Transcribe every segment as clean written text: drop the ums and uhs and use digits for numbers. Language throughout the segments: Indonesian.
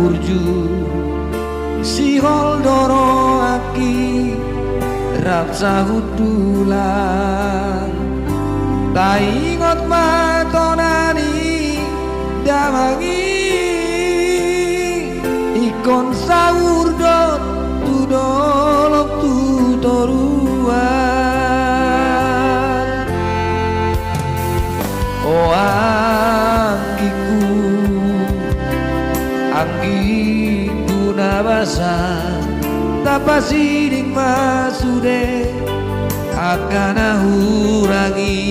burju si holdoro aki rapsa hudulan tak ingot matonani damangi ikon sahur dot tudolok tutoruan oh anggiku nabasa tapasiring masude akan hurangi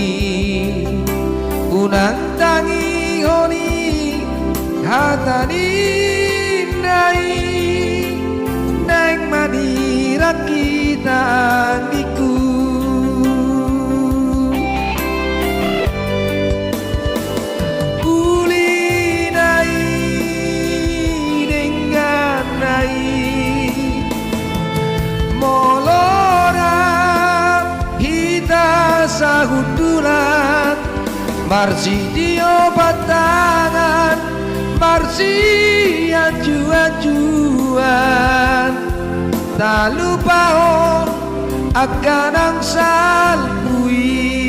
unang tangi honi hatani nai neng madirat kita anggiku sahudulan marsi dio batangan marsi ajuan tak lupa akan angsal bui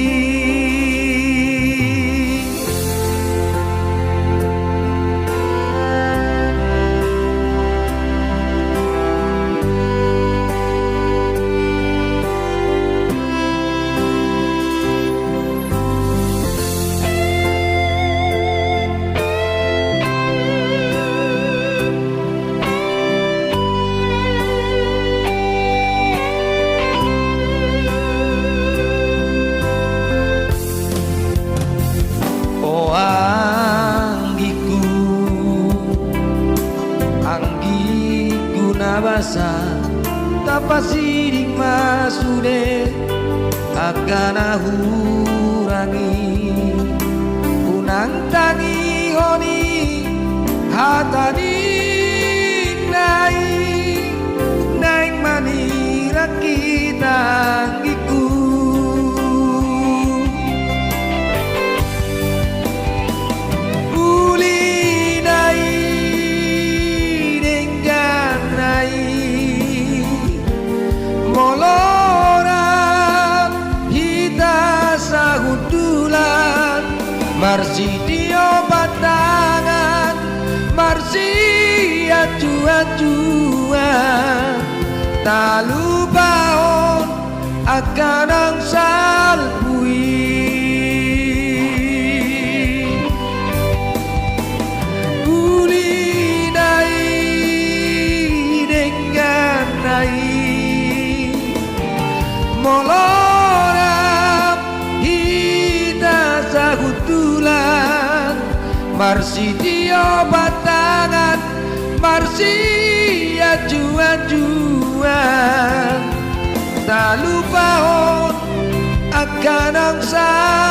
basa tapasiring masude akan hurangi unang tangi honi hatani nai neng manira kita anggiku marsi dio batangan marsi ajuan tak lupa akan angsal bui uli dai dengan nai molorap hita sahudulan marsi dio batangan marsi ajuan tak lupa akan angsal